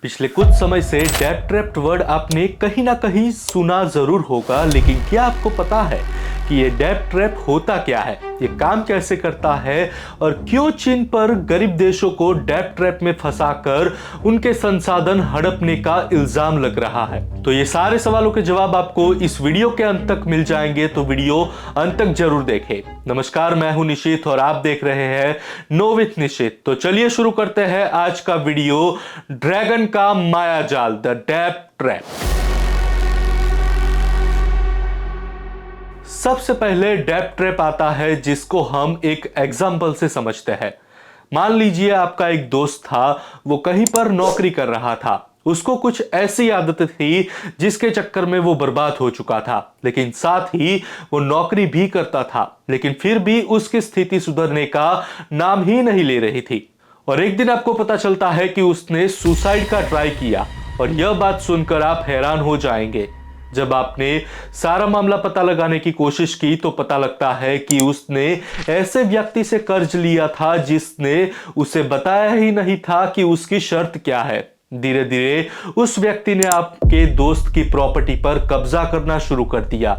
पिछले कुछ समय से डेब्ट ट्रैप वर्ड आपने कहीं ना कहीं सुना जरूर होगा, लेकिन क्या आपको पता है कि ये डेब्ट ट्रैप होता क्या है, ये काम कैसे करता है और क्यों चीन पर गरीब देशों को डेब्ट ट्रैप में फंसाकर उनके संसाधन हड़पने का इल्जाम लग रहा है। तो ये सारे सवालों के जवाब आपको इस वीडियो के अंत तक मिल जाएंगे, तो वीडियो अंत तक जरूर देखें। नमस्कार, मैं हूं निशित और आप देख रहे हैं नो विथ निशित। तो चलिए शुरू करते हैं आज का वीडियो, ड्रैगन का मायाजाल, द डेब्ट ट्रैप। सबसे पहले डेब्ट ट्रैप आता है जिसको हम एक एग्जाम्पल से समझते हैं। मान लीजिए आपका एक दोस्त था, वो कहीं पर नौकरी कर रहा था। उसको कुछ ऐसी आदतें थी जिसके चक्कर में वो बर्बाद हो चुका था, लेकिन साथ ही वो नौकरी भी करता था, लेकिन फिर भी उसकी स्थिति सुधरने का नाम ही नहीं ले रही थी। और एक दिन आपको पता चलता है कि उसने सुसाइड का ट्राई किया। और यह बात सुनकर आप हैरान हो जाएंगे। जब आपने सारा मामला पता लगाने की कोशिश की तो पता लगता है कि उसने ऐसे व्यक्ति से कर्ज लिया था जिसने उसे बताया ही नहीं था कि उसकी शर्त क्या है। धीरे धीरे उस व्यक्ति ने आपके दोस्त की प्रॉपर्टी पर कब्जा करना शुरू कर दिया।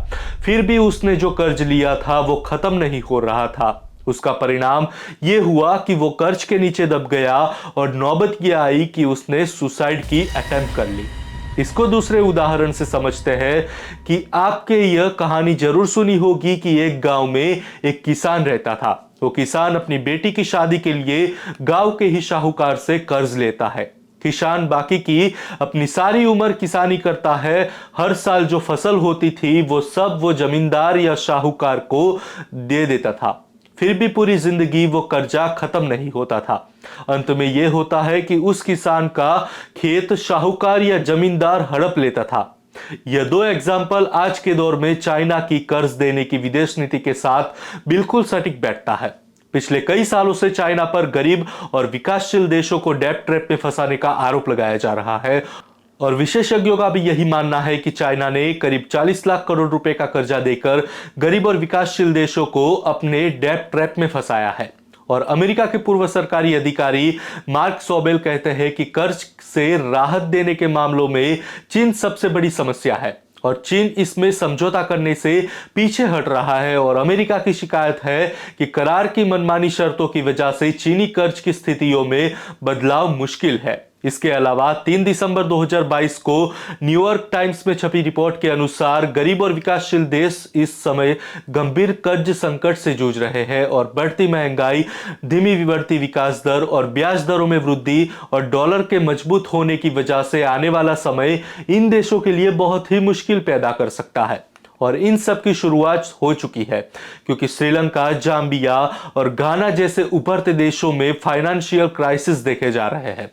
फिर भी उसने जो कर्ज लिया था वो खत्म नहीं हो रहा था। उसका परिणाम यह हुआ कि वो कर्ज के नीचे दब गया और नौबत ये आई कि उसने सुसाइड की अटेम्प्ट कर ली। इसको दूसरे उदाहरण से समझते हैं कि आपके यह कहानी जरूर सुनी होगी कि एक गांव में एक किसान रहता था। वो किसान अपनी बेटी की शादी के लिए गांव के ही शाहूकार से कर्ज लेता है। किसान बाकी की अपनी सारी उम्र किसानी करता है। हर साल जो फसल होती थी वो सब वो जमींदार या शाहूकार को दे देता था। फिर भी पूरी जिंदगी वो कर्जा खत्म नहीं होता था। अंत में यह होता है कि उस किसान का खेत शाहूकार या जमींदार हड़प लेता था। यह दो एग्जाम्पल आज के दौर में चाइना की कर्ज देने की विदेश नीति के साथ बिल्कुल सटीक बैठता है। पिछले कई सालों से चाइना पर गरीब और विकासशील देशों को डेब्ट ट्रैप में फंसाने का आरोप लगाया जा रहा है। और विशेषज्ञों का भी यही मानना है कि चाइना ने करीब 40 लाख करोड़ रुपए का कर्जा देकर गरीब और विकासशील देशों को अपने डेब्ट ट्रैप में फंसाया है। और अमेरिका के पूर्व सरकारी अधिकारी मार्क सोबेल कहते हैं कि कर्ज से राहत देने के मामलों में चीन सबसे बड़ी समस्या है और चीन इसमें समझौता करने से पीछे हट रहा है। और अमेरिका की शिकायत है कि करार की मनमानी शर्तों की वजह से चीनी कर्ज की स्थितियों में बदलाव मुश्किल है। इसके अलावा 3 दिसंबर 2022 को न्यूयॉर्क टाइम्स में छपी रिपोर्ट के अनुसार गरीब और विकासशील देश इस समय गंभीर कर्ज संकट से जूझ रहे हैं और बढ़ती महंगाई, धीमी विवर्ती विकास दर और ब्याज दरों में वृद्धि और डॉलर के मजबूत होने की वजह से आने वाला समय इन देशों के लिए बहुत ही मुश्किल पैदा कर सकता है। और इन सब की शुरुआत हो चुकी है क्योंकि श्रीलंका, जाम्बिया और घाना जैसे उभरते देशों में फाइनेंशियल क्राइसिस देखे जा रहे हैं,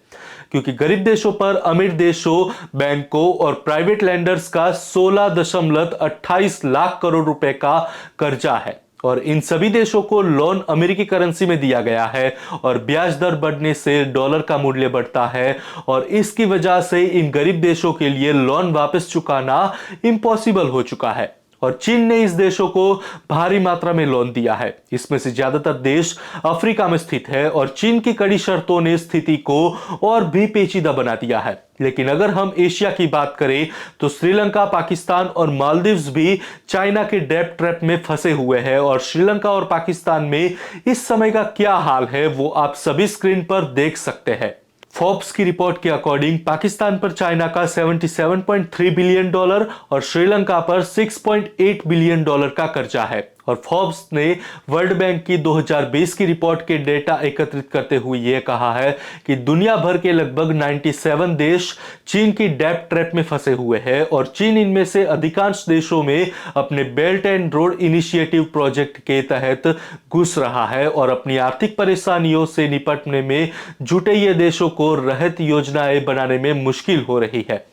क्योंकि गरीब देशों पर अमीर देशों, बैंकों और प्राइवेट लेंडर्स का 16.28 लाख करोड़ रुपए का कर्जा है। और इन सभी देशों को लोन अमेरिकी करेंसी में दिया गया है और ब्याज दर बढ़ने से डॉलर का मूल्य बढ़ता है और इसकी वजह से इन गरीब देशों के लिए लोन वापस चुकाना इम्पॉसिबल हो चुका है। और चीन ने इस देशों को भारी मात्रा में लोन दिया है। इसमें से ज्यादातर देश अफ्रीका में स्थित है और चीन की कड़ी शर्तों ने स्थिति को और भी पेचीदा बना दिया है। लेकिन अगर हम एशिया की बात करें तो श्रीलंका, पाकिस्तान और मालदीव्स भी चाइना के डेब्ट ट्रैप में फंसे हुए हैं। और श्रीलंका और पाकिस्तान में इस समय का क्या हाल है वो आप सभी स्क्रीन पर देख सकते हैं। फोर्ब्स की रिपोर्ट के अकॉर्डिंग पाकिस्तान पर चाइना का $77.3 बिलियन और श्रीलंका पर $6.8 बिलियन का कर्जा है। और फोर्ब्स ने वर्ल्ड बैंक की 2020 की रिपोर्ट के डेटा एकत्रित करते हुए यह कहा है कि दुनिया भर के लगभग 97 देश चीन की डेब्ट ट्रैप में फंसे हुए हैं और चीन इनमें से अधिकांश देशों में अपने belt and road initiative project के तहत घुस रहा है और अपनी आर्थिक परेशानियों से निपटने में जुटे ये देशों को राहत योजनाएं बनाने में मुश्किल हो रही है।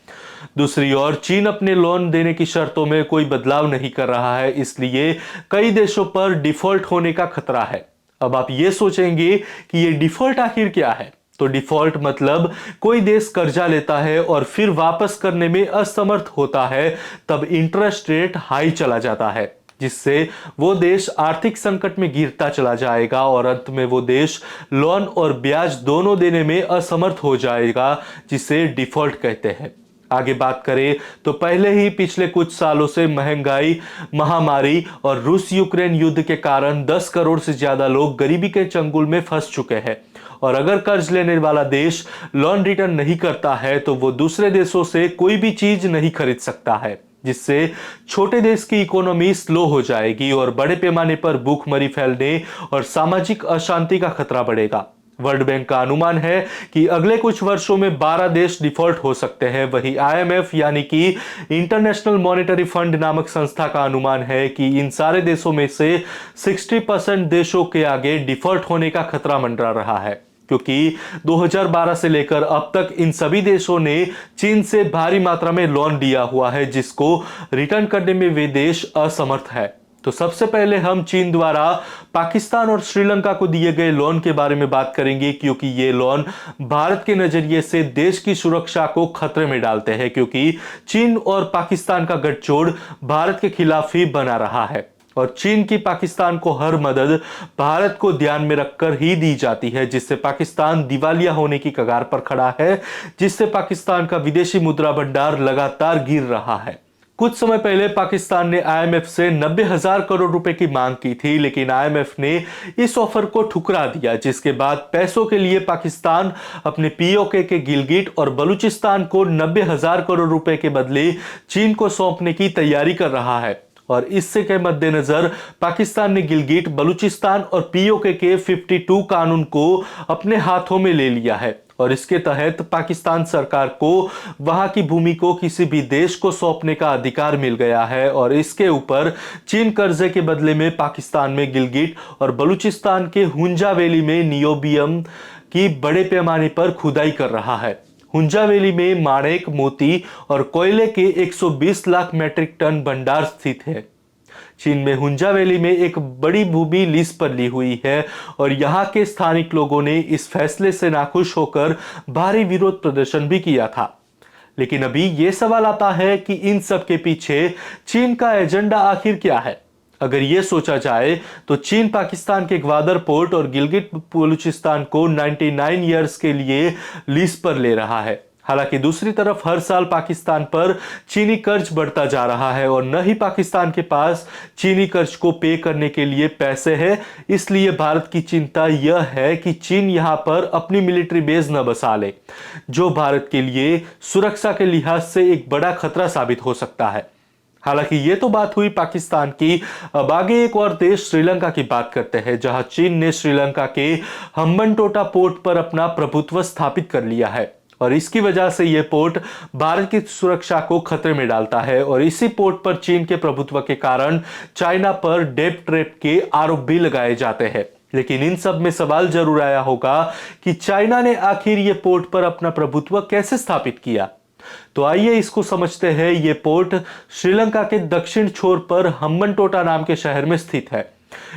दूसरी ओर चीन अपने लोन देने की शर्तों में कोई बदलाव नहीं कर रहा है, इसलिए कई देशों पर डिफॉल्ट होने का खतरा है। अब आप ये सोचेंगे कि ये डिफॉल्ट आखिर क्या है? तो डिफॉल्ट मतलब कोई देश कर्जा लेता है और फिर वापस करने में असमर्थ होता है, तब इंटरेस्ट रेट हाई चला जाता है। जिससे वो देश आर्थिक संकट में गिरता चला जाएगा और अंत में वो देश लोन और ब्याज दोनों देने में असमर्थ हो जाएगा, जिसे डिफॉल्ट कहते हैं। आगे बात करें तो पहले ही पिछले कुछ सालों से महंगाई, महामारी और रूस यूक्रेन युद्ध के कारण 10 करोड़ से ज्यादा लोग गरीबी के चंगुल में फंस चुके हैं। और अगर कर्ज लेने वाला देश लोन रिटर्न नहीं करता है तो वो दूसरे देशों से कोई भी चीज नहीं खरीद सकता है, जिससे छोटे देश की इकोनॉमी स्लो हो जाएगी और बड़े पैमाने पर भूखमरी फैलने और सामाजिक अशांति का खतरा बढ़ेगा। वर्ल्ड बैंक का अनुमान है कि अगले कुछ वर्षों में 12 देश डिफॉल्ट हो सकते हैं। वहीं आईएमएफ यानी कि इंटरनेशनल मॉनेटरी फंड नामक संस्था का अनुमान है कि इन सारे देशों में से 60% देशों के आगे डिफॉल्ट होने का खतरा मंडरा रहा है, क्योंकि 2012 से लेकर अब तक इन सभी देशों ने चीन से भारी मात्रा में लोन लिया हुआ है, जिसको रिटर्न करने में वे देश असमर्थ है। तो सबसे पहले हम चीन द्वारा पाकिस्तान और श्रीलंका को दिए गए लोन के बारे में बात करेंगे, क्योंकि ये लोन भारत के नजरिए से देश की सुरक्षा को खतरे में डालते हैं, क्योंकि चीन और पाकिस्तान का गठजोड़ भारत के खिलाफ ही बना रहा है और चीन की पाकिस्तान को हर मदद भारत को ध्यान में रखकर ही दी जाती है, जिससे पाकिस्तान दिवालिया होने की कगार पर खड़ा है, जिससे पाकिस्तान का विदेशी मुद्रा भंडार लगातार गिर रहा है। कुछ समय पहले पाकिस्तान ने आईएमएफ से 90,000 करोड़ रुपए की मांग की थी, लेकिन आईएमएफ ने इस ऑफर को ठुकरा दिया, जिसके बाद पैसों के लिए पाकिस्तान अपने पीओके के गिलगिट और बलूचिस्तान को 90,000 करोड़ रुपए के बदले चीन को सौंपने की तैयारी कर रहा है। और इससे के मद्देनजर पाकिस्तान ने गिलगिट, बलूचिस्तान और पीओके के 52 कानून को अपने हाथों में ले लिया है और इसके तहत पाकिस्तान सरकार को वहां की भूमि को किसी भी देश को सौंपने का अधिकार मिल गया है। और इसके ऊपर चीन कर्जे के बदले में पाकिस्तान में गिलगिट और बलूचिस्तान के हुंजा वैली में नियोबियम की बड़े पैमाने पर खुदाई कर रहा है। हुंजा वैली में माणेक, मोती और कोयले के 120 लाख मैट्रिक टन भंडार स्थित है। चीन में हुंजा वैली में एक बड़ी भूमि लीज पर ली हुई है और यहाँ के स्थानिक लोगों ने इस फैसले से नाखुश होकर भारी विरोध प्रदर्शन भी किया था। लेकिन अभी ये सवाल आता है कि इन सब के पीछे चीन का एजेंडा आखिर क्या है। अगर ये सोचा जाए तो चीन पाकिस्तान के ग्वादर पोर्ट और गिलगिट बलूचिस्तान को 99 ईयर्स के लिए लीज पर ले रहा है। हालांकि दूसरी तरफ हर साल पाकिस्तान पर चीनी कर्ज बढ़ता जा रहा है और न ही पाकिस्तान के पास चीनी कर्ज को पे करने के लिए पैसे हैं। इसलिए भारत की चिंता यह है कि चीन यहां पर अपनी मिलिट्री बेस न बसा ले, जो भारत के लिए सुरक्षा के लिहाज से एक बड़ा खतरा साबित हो सकता है। हालांकि ये तो बात हुई पाकिस्तान की। अब आगे एक और देश श्रीलंका की बात करते हैं, जहां चीन ने श्रीलंका के हम्बनटोटा पोर्ट पर अपना प्रभुत्व स्थापित कर लिया है और इसकी वजह से यह पोर्ट भारत की सुरक्षा को खतरे में डालता है। और इसी पोर्ट पर चीन के प्रभुत्व के कारण चाइना पर डेट ट्रैप के आरोप भी लगाए जाते हैं। लेकिन इन सब में सवाल जरूर आया होगा कि चाइना ने आखिर ये पोर्ट पर अपना प्रभुत्व कैसे स्थापित किया। तो आइए इसको समझते हैं। ये पोर्ट श्रीलंका के दक्षिण छोर पर हम्बनटोटा नाम के शहर में स्थित है।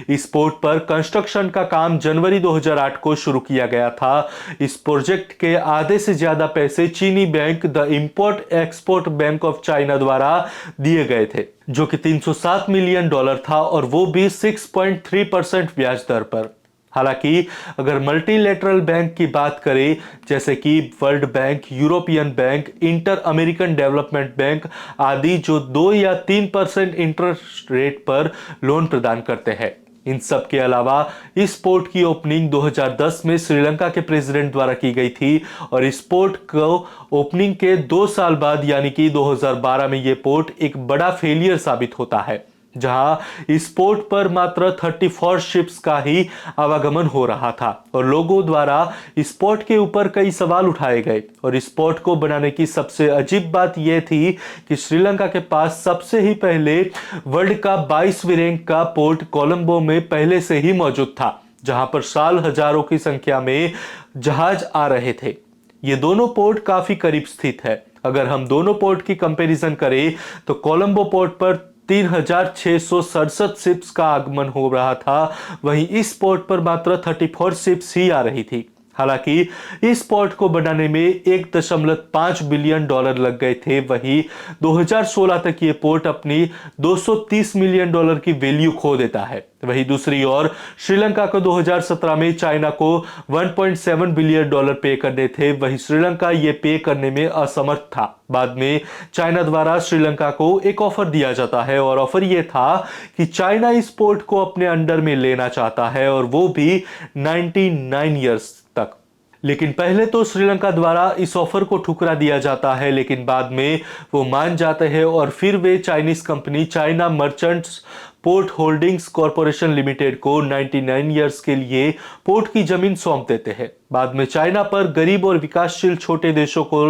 इस पोर्ट पर कंस्ट्रक्शन का काम जनवरी 2008 को शुरू किया गया था। इस प्रोजेक्ट के आधे से ज्यादा पैसे चीनी bank the import export bank of China द्वारा दिए गए थे, जो कि $307 मिलियन था और वो भी 6.3% ब्याज दर पर। हालांकि अगर मल्टीलेटरल बैंक की बात करें, जैसे कि world bank, European bank, inter American development bank आदि, जो 2 या 3% इंटरेस्ट रेट पर लोन प्रदान करते हैं। इन सब के अलावा इस पोर्ट की ओपनिंग 2010 में श्रीलंका के प्रेसिडेंट द्वारा की गई थी और इस पोर्ट को ओपनिंग के 2 साल बाद यानी कि 2012 में यह पोर्ट एक बड़ा फेलियर साबित होता है, जहां इस पोर्ट पर मात्र 34 शिप्स का ही आवागमन हो रहा था और लोगों द्वारा इस पोर्ट के ऊपर कई सवाल उठाए गए। और इस पोर्ट को बनाने की सबसे अजीब बात यह थी कि श्रीलंका के पास सबसे ही पहले वर्ल्ड का 22वें रैंक का पोर्ट कोलंबो में पहले से ही मौजूद था, जहां पर साल हजारों की संख्या में जहाज आ रहे थे। ये दोनों पोर्ट काफी करीब स्थित है। अगर हम दोनों पोर्ट की कंपैरिजन करें तो कोलंबो पोर्ट पर 3,667 शिप्स का आगमन हो रहा था, वहीं इस पोर्ट पर मात्र 34 शिप्स ही आ रही थी। हालांकि इस पोर्ट को बनाने में 1.5 बिलियन डॉलर लग गए थे। वहीं 2016 तक ये पोर्ट अपनी 230 मिलियन डॉलर की वैल्यू खो देता है। वहीं दूसरी ओर श्रीलंका को 2017 में चाइना को 1.7 बिलियन डॉलर पे करने थे। वहीं श्रीलंका ये पे करने में असमर्थ था। बाद में चाइना द्वारा श्रीलंका को एक ऑफर दिया जाता है और ऑफर ये था कि चाइना इस पोर्ट को अपने अंडर में लेना चाहता है और वो भी 99 ईयर्स तक। लेकिन पहले तो श्रीलंका द्वारा इस ऑफर को ठुकरा दिया जाता है, लेकिन बाद में वो मान जाते हैं और फिर वे Chinese company China Merchants Port Holdings Corporation Limited को 99 ईयर्स के लिए पोर्ट की जमीन सौंप देते हैं। बाद में चाइना पर गरीब और विकासशील छोटे देशों को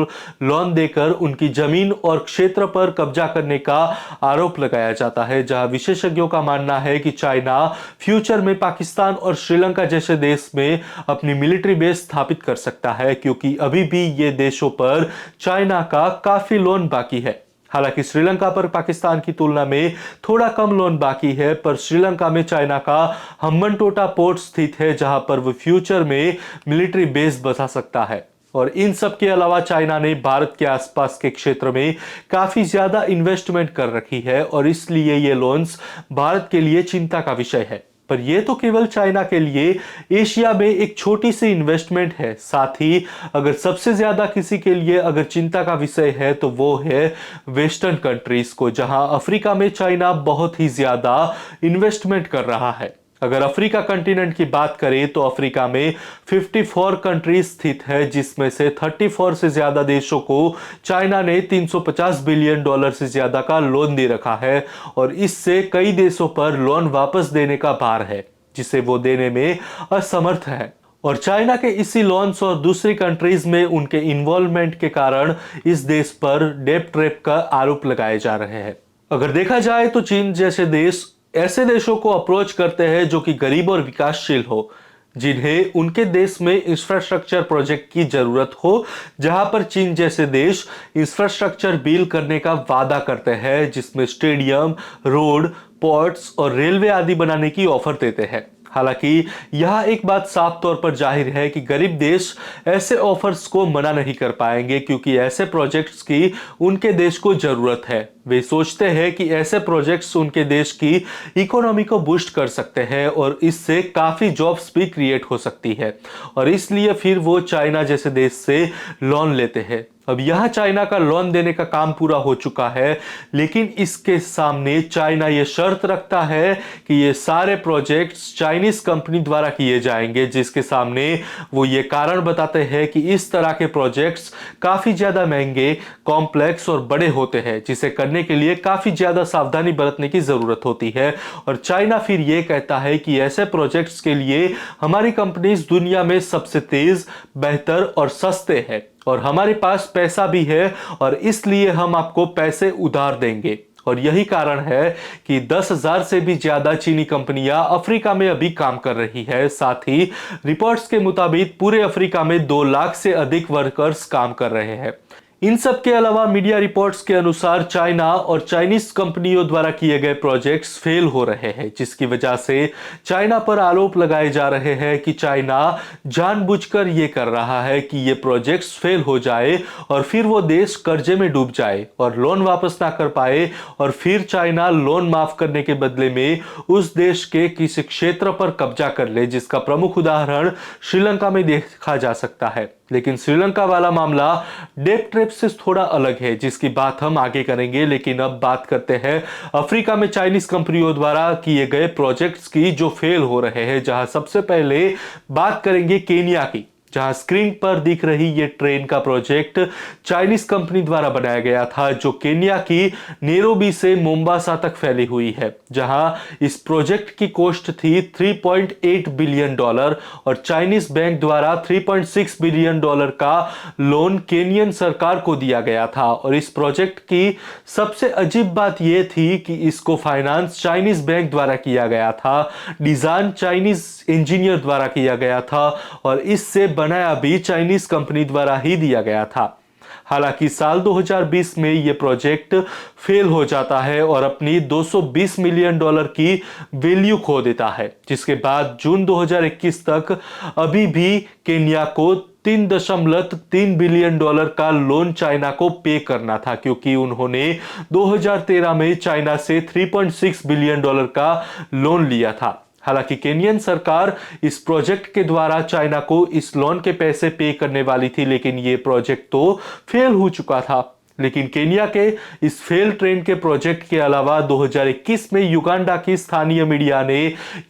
लोन देकर उनकी जमीन और क्षेत्र पर कब्जा करने का आरोप लगाया जाता है, जहां विशेषज्ञों का मानना है कि चाइना फ्यूचर में पाकिस्तान और श्रीलंका जैसे देश में अपनी मिलिट्री बेस स्थापित कर सकता है, क्योंकि अभी भी ये देशों पर चाइना का काफी लोन बाकी है। हालांकि श्रीलंका पर पाकिस्तान की तुलना में थोड़ा कम लोन बाकी है, पर श्रीलंका में चाइना का हम्बनटोटा पोर्ट स्थित है, जहां पर वो फ्यूचर में मिलिट्री बेस बसा सकता है। और इन सब के अलावा चाइना ने भारत के आसपास के क्षेत्र में काफी ज्यादा इन्वेस्टमेंट कर रखी है और इसलिए ये लोन्स भारत के लिए चिंता का विषय है। पर यह तो केवल चाइना के लिए एशिया में एक छोटी सी इन्वेस्टमेंट है। साथ ही अगर सबसे ज्यादा किसी के लिए अगर चिंता का विषय है तो वो है वेस्टर्न कंट्रीज को, जहां अफ्रीका में चाइना बहुत ही ज्यादा इन्वेस्टमेंट कर रहा है। अगर अफ्रीका कंटिनेंट की बात करें तो अफ्रीका में 54 कंट्रीज स्थित है, जिसमें से 34 से ज्यादा देशों को चाइना ने 350 बिलियन डॉलर से ज्यादा का लोन दे रखा है और इससे कई देशों पर लोन वापस देने का भार है, जिसे वो देने में असमर्थ है। और चाइना के इसी लोन्स और दूसरी कंट्रीज में उनके इन्वॉल्वमेंट के कारण इस देश पर डेब्ट ट्रैप का आरोप लगाए जा रहे हैं। अगर देखा जाए तो चीन जैसे देश ऐसे देशों को अप्रोच करते हैं जो कि गरीब और विकासशील हो, जिन्हें उनके देश में इंफ्रास्ट्रक्चर प्रोजेक्ट की जरूरत हो, जहां पर चीन जैसे देश इंफ्रास्ट्रक्चर बिल्ड करने का वादा करते हैं, जिसमें स्टेडियम, रोड, पोर्ट्स और रेलवे आदि बनाने की ऑफर देते हैं। हालांकि यह एक बात साफ तौर पर जाहिर है कि गरीब देश ऐसे ऑफर्स को मना नहीं कर पाएंगे, क्योंकि ऐसे प्रोजेक्ट्स की उनके देश को जरूरत है। वे सोचते हैं कि ऐसे प्रोजेक्ट्स उनके देश की इकोनॉमी को बूस्ट कर सकते हैं और इससे काफी जॉब्स भी क्रिएट हो सकती है, और इसलिए फिर वो चाइना जैसे देश से लोन लेते हैं। अब यहां चाइना का लोन देने का काम पूरा हो चुका है, लेकिन इसके सामने चाइना ये शर्त रखता है कि ये सारे प्रोजेक्ट्स चाइनीज कंपनी द्वारा किए जाएंगे, जिसके सामने वो ये कारण बताते हैं कि इस तरह के प्रोजेक्ट्स काफी ज्यादा महंगे, कॉम्प्लेक्स और बड़े होते हैं, जिसे करने के लिए काफी ज्यादा सावधानी बरतने की जरूरत होती है। और चाइना फिर ये कहता है कि ऐसे प्रोजेक्ट्स के लिए हमारी कंपनीज दुनिया में सबसे तेज, बेहतर और सस्ते हैं, और हमारे पास पैसा भी है और इसलिए हम आपको पैसे उधार देंगे। और यही कारण है कि 10,000 से भी ज्यादा चीनी कंपनियां अफ्रीका में अभी काम कर रही है। साथ ही रिपोर्ट्स के मुताबिक पूरे अफ्रीका में 2 लाख से अधिक वर्कर्स काम कर रहे हैं। इन सब के अलावा मीडिया रिपोर्ट्स के अनुसार चाइना और चाइनीज कंपनियों द्वारा किए गए प्रोजेक्ट्स फेल हो रहे हैं, जिसकी वजह से चाइना पर आरोप लगाए जा रहे हैं कि चाइना जानबूझकर ये कर रहा है कि ये प्रोजेक्ट्स फेल हो जाए और फिर वो देश कर्जे में डूब जाए और लोन वापस ना कर पाए, और फिर चाइना लोन माफ करने के बदले में उस देश के किसी क्षेत्र पर कब्जा कर ले, जिसका प्रमुख उदाहरण श्रीलंका में देखा जा सकता है। लेकिन श्रीलंका वाला मामला डेब्ट ट्रैप से थोड़ा अलग है, जिसकी बात हम आगे करेंगे। लेकिन अब बात करते हैं अफ्रीका में चाइनीज कंपनियों द्वारा किए गए प्रोजेक्ट्स की जो फेल हो रहे हैं, जहां सबसे पहले बात करेंगे केनिया की, जहां स्क्रीन पर दिख रही ये ट्रेन का प्रोजेक्ट चाइनीज कंपनी द्वारा बनाया गया था, जो केन्या की नैरोबी से मोम्बासा तक फैली हुई है, जहां इस प्रोजेक्ट की कॉस्ट थी 3.8 बिलियन डॉलर और चाइनीज बैंक द्वारा 3.6 बिलियन डॉलर का लोन केनियन सरकार को दिया गया था। और इस प्रोजेक्ट की सबसे अजीब बात यह थी कि इसको फाइनेंस चाइनीज बैंक द्वारा किया गया था, डिजाइन चाइनीज इंजीनियर द्वारा किया गया था और इससे बनाया भी चाइनीज कंपनी द्वारा ही दिया गया था। हालांकि साल 2020 में यह प्रोजेक्ट फेल हो जाता है और अपनी $220 मिलियन की वैल्यू खो देता है, जिसके बाद जून 2021 तक अभी भी केन्या को $3.3 बिलियन का लोन चाइना को पे करना था, क्योंकि उन्होंने 2013 में चाइना से $3.6 बिलियन का लोन लिया था। हालांकि केनियन सरकार इस प्रोजेक्ट के द्वारा चाइना को इस लोन के पैसे पे करने वाली थी, लेकिन ये प्रोजेक्ट तो फेल हो चुका था। लेकिन केनिया के इस फेल ट्रेन के प्रोजेक्ट के अलावा 2021 में युगांडा की स्थानीय मीडिया ने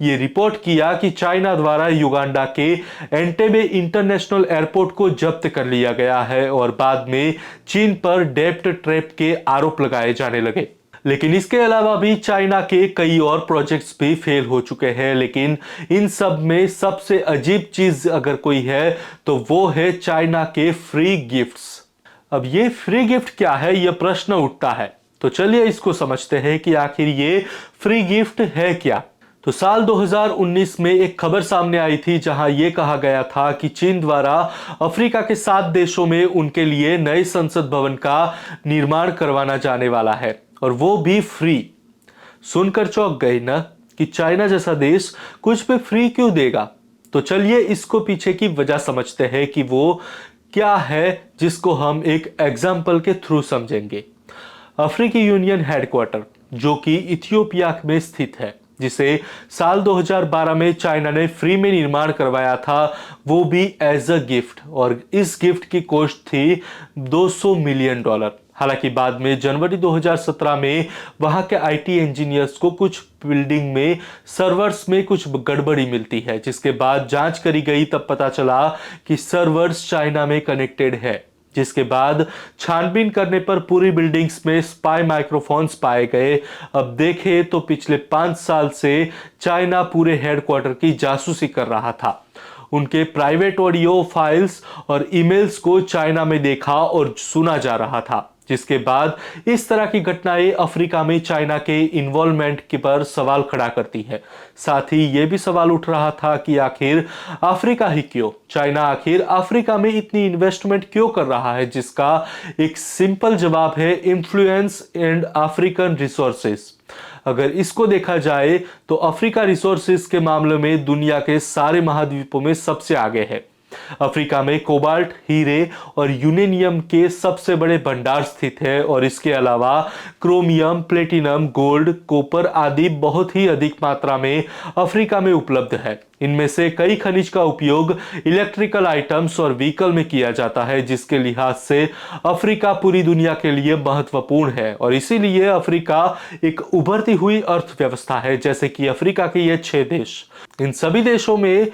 यह रिपोर्ट किया कि चाइना द्वारा युगांडा के एंटेबे इंटरनेशनल एयरपोर्ट को जब्त कर लिया गया है और बाद में चीन पर डेब्ट ट्रैप के आरोप लगाए जाने लगे। लेकिन इसके अलावा भी चाइना के कई और प्रोजेक्ट्स भी फेल हो चुके हैं, लेकिन इन सब में सबसे अजीब चीज अगर कोई है तो वो है चाइना के फ्री गिफ्ट्स। अब ये फ्री गिफ्ट क्या है, यह प्रश्न उठता है, तो चलिए इसको समझते हैं कि आखिर ये फ्री गिफ्ट है क्या। तो साल 2019 में एक खबर सामने आई थी जहां यह कहा गया था कि चीन द्वारा अफ्रीका के 7 देशों में उनके लिए नए संसद भवन का निर्माण करवाना जाने वाला है, और वो भी फ्री। सुनकर चौंक गए ना कि चाइना जैसा देश कुछ पे फ्री क्यों देगा। तो चलिए इसको पीछे की वजह समझते हैं कि वो क्या है, जिसको हम एक एग्जाम्पल के थ्रू समझेंगे। अफ्रीकी यूनियन हेडक्वार्टर जो कि इथियोपिया में स्थित है, जिसे साल 2012 में चाइना ने फ्री में निर्माण करवाया था, वो भी एज अ गिफ्ट, और इस गिफ्ट की कॉस्ट थी $200 मिलियन। हालांकि बाद में जनवरी 2017 में वहां के आईटी इंजीनियर्स को कुछ बिल्डिंग में सर्वर्स में कुछ गड़बड़ी मिलती है, जिसके बाद जांच करी गई, तब पता चला कि सर्वर्स चाइना में कनेक्टेड है। जिसके बाद छानबीन करने पर पूरी बिल्डिंग्स में स्पाई माइक्रोफोन्स पाए गए। अब देखें तो पिछले 5 साल से चाइना पूरे हेडक्वार्टर की जासूसी कर रहा था। उनके प्राइवेट ऑडियो फाइल्स और ईमेल्स को चाइना में देखा और सुना जा रहा था, जिसके बाद इस तरह की घटनाएं अफ्रीका में चाइना के इन्वॉल्वमेंट के पर सवाल खड़ा करती है। साथ ही यह भी सवाल उठ रहा था कि आखिर अफ्रीका ही क्यों, चाइना आखिर अफ्रीका में इतनी इन्वेस्टमेंट क्यों कर रहा है, जिसका एक सिंपल जवाब है इन्फ्लुएंस एंड अफ्रीकन रिसोर्सेस। अगर इसको देखा जाए तो अफ्रीका रिसोर्सेज के मामले में दुनिया के सारे महाद्वीपों में सबसे आगे है। अफ्रीका में कोबाल्ट, हीरे और यूरेनियम के सबसे बड़े भंडार स्थित है, और इसके अलावा क्रोमियम, प्लेटिनम, गोल्ड, कॉपर आदि बहुत ही अधिक मात्रा में अफ्रीका में उपलब्ध है। इनमें से कई खनिज का उपयोग इलेक्ट्रिकल आइटम्स और व्हीकल में किया जाता है, जिसके लिहाज से अफ्रीका पूरी दुनिया के लिए महत्वपूर्ण है, और इसीलिए अफ्रीका एक उभरती हुई अर्थव्यवस्था है। जैसे कि अफ्रीका के ये 6 देश, इन सभी देशों में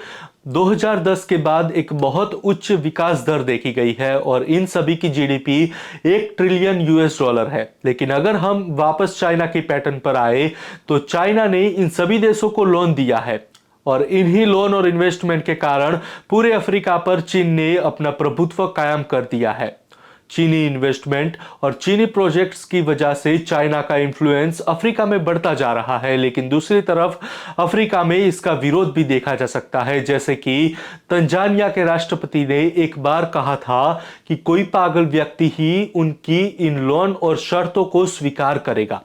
2010 के बाद एक बहुत उच्च विकास दर देखी गई है, और इन सभी की जीडीपी $1 ट्रिलियन है। लेकिन अगर हम वापस चाइना के पैटर्न पर आए तो चाइना ने इन सभी देशों को लोन दिया है, और इन्हीं लोन और इन्वेस्टमेंट के कारण पूरे अफ्रीका पर चीन ने अपना प्रभुत्व कायम कर दिया है। चीनी इन्वेस्टमेंट और चीनी प्रोजेक्ट्स की वजह से चाइना का इन्फ्लुएंस अफ्रीका में बढ़ता जा रहा है, लेकिन दूसरी तरफ अफ्रीका में इसका विरोध भी देखा जा सकता है। जैसे कि तंजानिया के राष्ट्रपति ने एक बार कहा था कि कोई पागल व्यक्ति ही उनकी इन लोन और शर्तों को स्वीकार करेगा।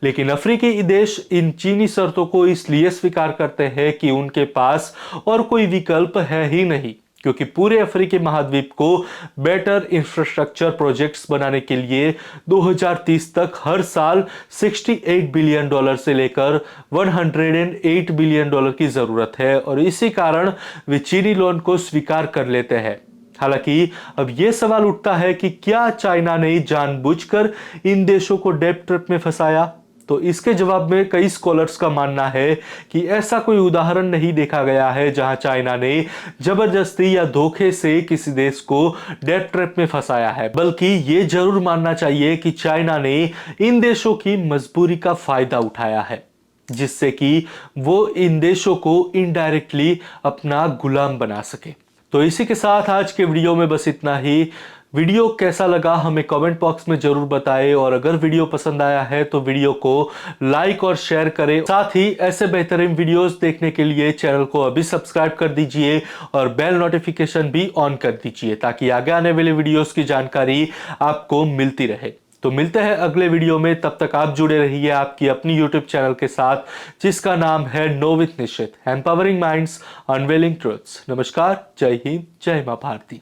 लेकिन अफ्रीकी देश इन चीनी शर्तों को इसलिए स्वीकार करते हैं कि उनके पास और कोई विकल्प है ही नहीं, क्योंकि पूरे अफ्रीकी महाद्वीप को बेटर इंफ्रास्ट्रक्चर प्रोजेक्ट्स बनाने के लिए 2030 तक हर साल $68 बिलियन से लेकर $108 बिलियन की जरूरत है, और इसी कारण वे चीनी लोन को स्वीकार कर लेते हैं। हालांकि अब यह सवाल उठता है कि क्या चाइना ने जानबूझकर इन देशों को डेब्ट ट्रैप में फंसाया? तो इसके जवाब में कई स्कॉलर्स का मानना है कि ऐसा कोई उदाहरण नहीं देखा गया है जहां चाइना ने जबरदस्ती या धोखे से किसी देश को डेब्ट ट्रैप में फंसाया है, बल्कि ये जरूर मानना चाहिए कि चाइना ने इन देशों की मजबूरी का फायदा उठाया है, जिससे कि वो इन देशों को इनडायरेक्टली अपना गुलाम बना सके। तो इसी के साथ आज के वीडियो में बस इतना ही। वीडियो कैसा लगा हमें कमेंट बॉक्स में जरूर बताएं, और अगर वीडियो पसंद आया है तो वीडियो को लाइक और शेयर करें। साथ ही ऐसे बेहतरीन वीडियोस देखने के लिए चैनल को अभी सब्सक्राइब कर दीजिए और बेल नोटिफिकेशन भी ऑन कर दीजिए, ताकि आगे आने वाले वीडियोस की जानकारी आपको मिलती रहे। तो मिलते हैं अगले वीडियो में, तब तक आप जुड़े रहिए आपकी अपनी यूट्यूब चैनल के साथ, जिसका नाम है नो विथ निश्चित, एम्पावरिंग माइंड्स, अनवेलिंग ट्रुथ्स। नमस्कार, जय हिंद, जय मां भारती।